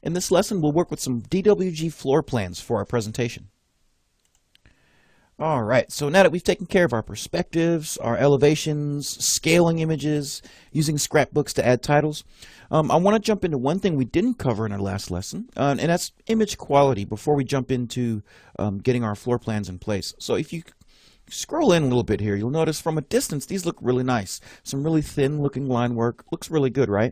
In this lesson, we'll work with some DWG floor plans for our presentation. Alright, so now that we've taken care of our perspectives, our elevations, scaling images, using scrapbooks to add titles, I want to jump into one thing we didn't cover in our last lesson, and that's image quality before we jump into getting our floor plans in place. So if you scroll in a little bit here, you'll notice from a distance these look really nice. Some really thin looking line work. Looks really good, right?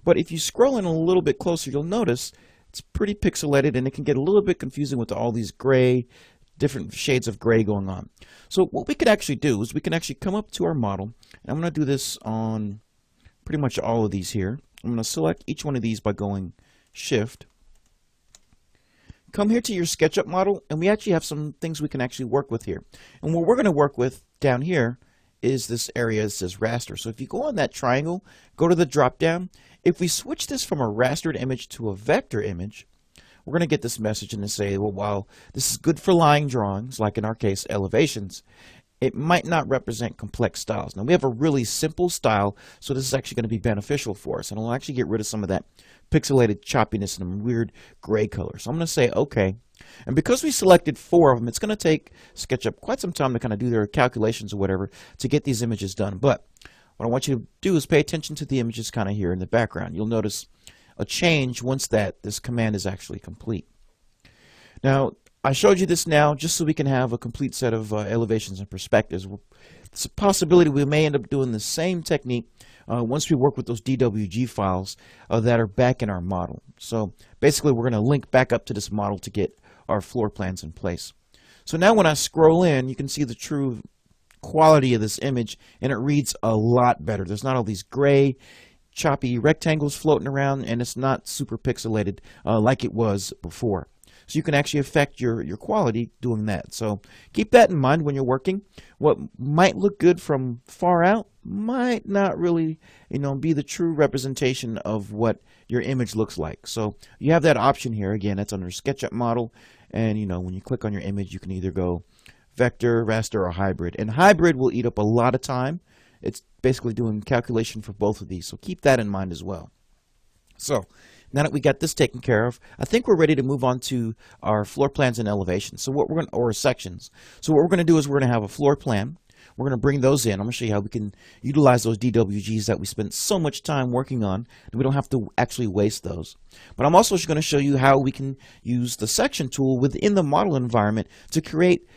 But if you scroll in a little bit closer, you'll notice it's pretty pixelated and it can get a little bit confusing with all these gray, different shades of gray going on. So what we could actually do is we can actually come up to our model, and I'm going to do this on pretty much all of these here. I'm going to select each one of these by going Shift. Come here to your Sketchup model, and we actually have some things we can actually work with here. And what we're going to work with down here is this area that says raster. So if you go on that triangle, go to the drop down. If we switch this from a rastered image to a vector image, we're going to get this message and say, well, while this is good for line drawings, like in our case elevations, it might not represent complex styles. Now we have a really simple style, so this is actually going to be beneficial for us, and it'll actually get rid of some of that pixelated choppiness and weird gray color. So I'm going to say OK, and because we selected 4 of them, it's going to take SketchUp quite some time to kind of do their calculations or whatever to get these images done. But what I want you to do is pay attention to the images kind of here in the background. You'll notice a change once this command is actually complete. Now I showed you this now just so we can have a complete set of elevations and perspectives. It's a possibility we may end up doing the same technique once we work with those DWG files that are back in our model. So basically we're going to link back up to this model to get our floor plans in place. So now when I scroll in, you can see the true quality of this image, and it reads a lot better. There's not all these gray choppy rectangles floating around, and it's not super pixelated like it was before. So you can actually affect your quality doing that. So keep that in mind when you're working. What might look good from far out might not really, be the true representation of what your image looks like. So you have that option here. Again, that's under SketchUp model, and when you click on your image, you can either go vector, raster, or hybrid. And hybrid will eat up a lot of time. It's basically doing calculation for both of these, so keep that in mind as well. So now that we got this taken care of, I think we're ready to move on to our floor plans and elevations. So what we're going to, or sections. So what we're going to do is we're going to have a floor plan. We're going to bring those in. I'm going to show you how we can utilize those DWGs that we spent so much time working on, and we don't have to actually waste those. But I'm also going to show you how we can use the section tool within the model environment to create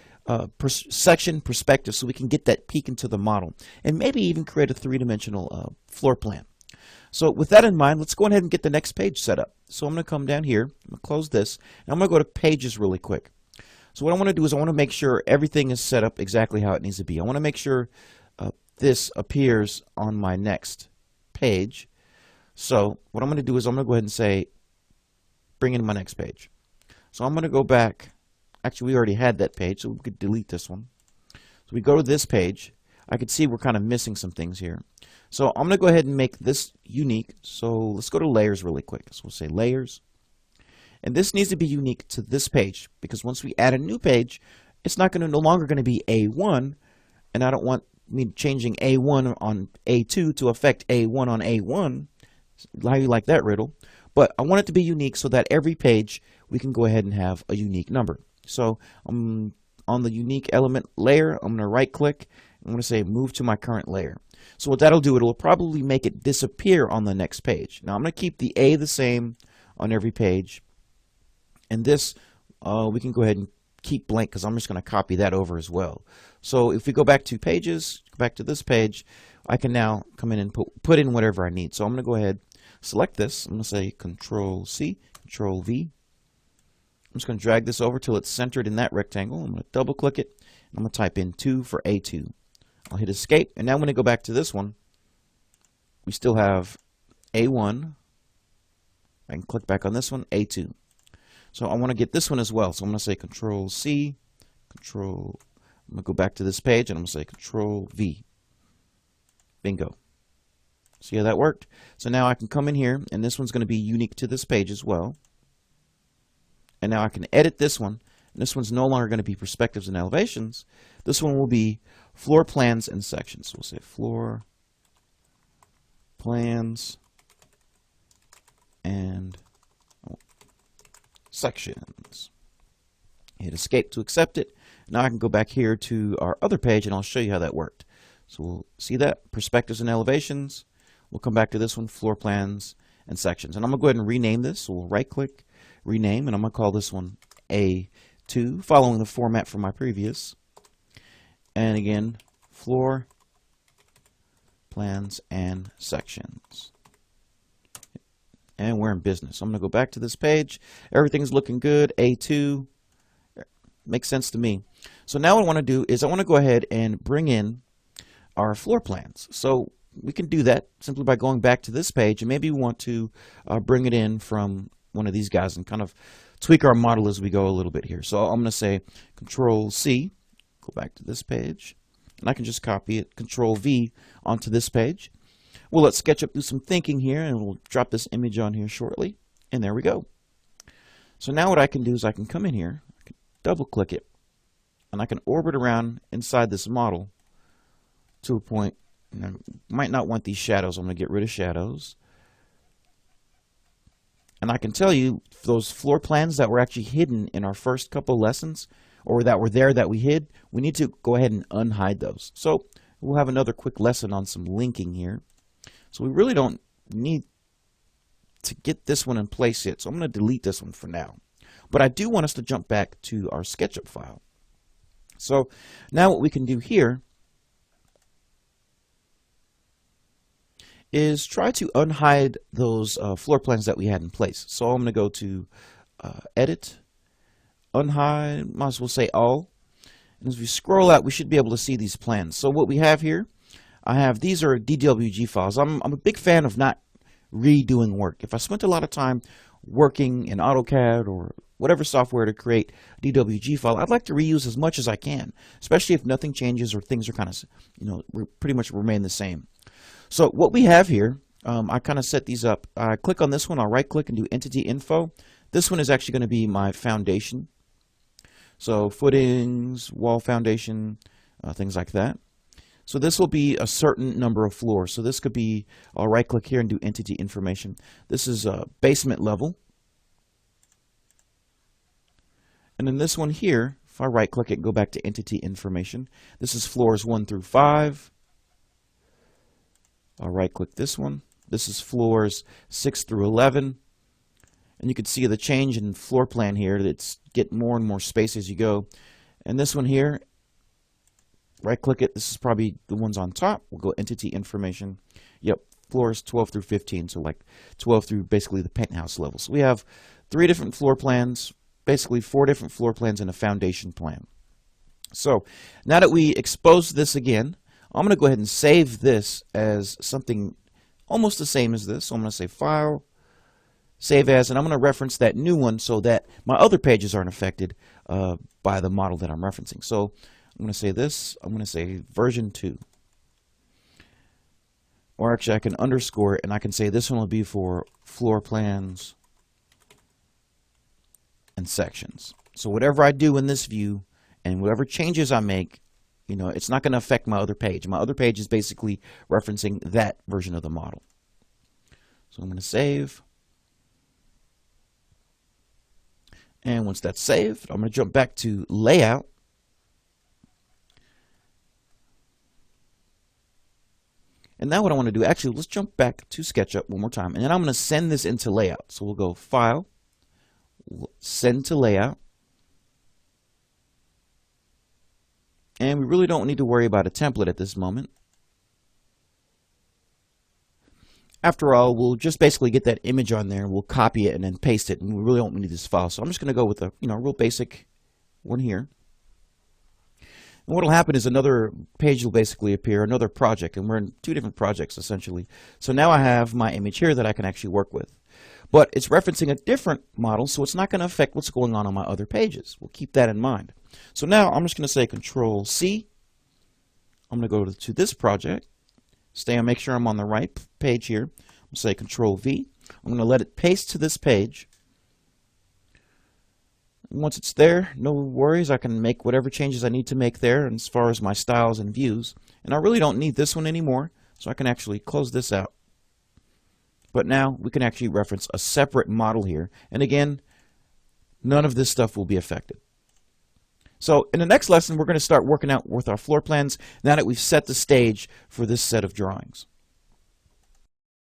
section perspective, so we can get that peek into the model and maybe even create a three-dimensional floor plan. So with that in mind, let's go ahead and get the next page set up. So I'm going to come down here, I'm going to close this, and I'm going to go to pages really quick. So what I want to do is I want to make sure everything is set up exactly how it needs to be. I want to make sure this appears on my next page. So what I'm going to do is I'm going to go ahead and say bring in my next page. So I'm going to go back. Actually, we already had that page, so we could delete this one. So we go to this page. I could see we're kind of missing some things here. So I'm going to go ahead and make this unique. So let's go to layers really quick. So we'll say layers. And this needs to be unique to this page, because once we add a new page, it's not no longer going to be A1, and I don't want me changing A1 on A2 to affect A1 on A1. How you like that, riddle? But I want it to be unique so that every page we can go ahead and have a unique number. So on the unique element layer, I'm going to right click. I'm going to say move to my current layer. So what that'll do, it'll probably make it disappear on the next page. Now I'm going to keep the A the same on every page. And this we can go ahead and keep blank, because I'm just going to copy that over as well. So if we go back to pages, go back to this page, I can now come in and put in whatever I need. So I'm going to go ahead, select this. I'm going to say Control C, Control V. I'm just going to drag this over till it's centered in that rectangle. I'm going to double click it. I'm going to type in 2 for A2. I'll hit escape, and now when I go back to this one, we still have A1. I can click back on this one, A2. So I want to get this one as well. So I'm going to say Control C, Control. I'm going to go back to this page, and I'm going to say Control V. Bingo. See how that worked? So now I can come in here, and this one's going to be unique to this page as well. And now I can edit this one. And this one's no longer going to be perspectives and elevations. This one will be floor plans and sections. So we'll say floor plans and sections. Hit escape to accept it. Now I can go back here to our other page and I'll show you how that worked. So we'll see that, perspectives and elevations. We'll come back to this one, floor plans and sections. And I'm going to go ahead and rename this. So we'll right click, rename, and I'm going to call this one A2, following the format from my previous. And again, floor plans and sections. And we're in business. I'm going to go back to this page. Everything's looking good. A2 makes sense to me. So now what I want to do is I want to go ahead and bring in our floor plans. So we can do that simply by going back to this page, and maybe we want to bring it in from one of these guys and kind of tweak our model as we go a little bit here. So I'm going to say Control C, go back to this page, and I can just copy it, Control V onto this page. We'll let SketchUp do some thinking here, and we'll drop this image on here shortly, and there we go. So now what I can do is I can come in here, I can double click it, and I can orbit around inside this model to a point. And I might not want these shadows. I'm going to get rid of shadows. And I can tell you those floor plans that were actually hidden in our first couple lessons, or that were there that we hid, we need to go ahead and unhide those. So we'll have another quick lesson on some linking here. So we really don't need to get this one in place yet. So I'm going to delete this one for now. But I do want us to jump back to our SketchUp file. So now what we can do here is try to unhide those floor plans that we had in place. So I'm going to go to Edit, Unhide, might as well say All. And as we scroll out, we should be able to see these plans. So what we have here, these are DWG files. I'm a big fan of not redoing work. If I spent a lot of time working in AutoCAD or whatever software to create a DWG file, I'd like to reuse as much as I can, especially if nothing changes or things are kind of, pretty much remain the same. So what we have here, I kind of set these up. I click on this one, I'll right click and do Entity Info. This one is actually going to be my foundation. So footings, wall foundation, things like that. So this will be a certain number of floors. So this could be, I'll right click here and do Entity Information. This is basement level. And then this one here, if I right click it and go back to Entity Information, this is floors 1 through 5. I'll right click this one. This is floors 6 through 11. And you can see the change in floor plan here. It's getting more and more space as you go. And this one here, right click it. This is probably the ones on top. We'll go Entity Information. Yep, floors 12 through 15. So like 12 through basically the penthouse level. So we have 3 different floor plans, basically 4 different floor plans and a foundation plan. So now that we expose this again, I'm going to go ahead and save this as something almost the same as this. So I'm going to say File, Save As, and I'm going to reference that new one so that my other pages aren't affected by the model that I'm referencing. So I'm going to say this, I'm going to say version 2. Or actually I can underscore it and I can say this one will be for floor plans and sections. So whatever I do in this view and whatever changes I make, it's not going to affect my other page. My other page is basically referencing that version of the model. So I'm going to save. And once that's saved, I'm going to jump back to Layout. And now what I want to do, actually, let's jump back to SketchUp one more time. And then I'm going to send this into Layout. So we'll go File, Send to Layout. And we really don't need to worry about a template at this moment. After all, we'll just basically get that image on there and we'll copy it and then paste it, and we really don't need this file. So I'm just going to go with a real basic one here. And what will happen is another page will basically appear, another project, and we're in 2 different projects essentially. So now I have my image here that I can actually work with. But it's referencing a different model, so it's not going to affect what's going on my other pages. We'll keep that in mind. So now I'm just going to say Control C. I'm going to go to this project. Make sure I'm on the right page here. I'm going to say Control V. I'm going to let it paste to this page. Once it's there, no worries. I can make whatever changes I need to make there as far as my styles and views. And I really don't need this one anymore, so I can actually close this out. But now we can actually reference a separate model here. And again, none of this stuff will be affected. So in the next lesson, we're going to start working out with our floor plans now that we've set the stage for this set of drawings.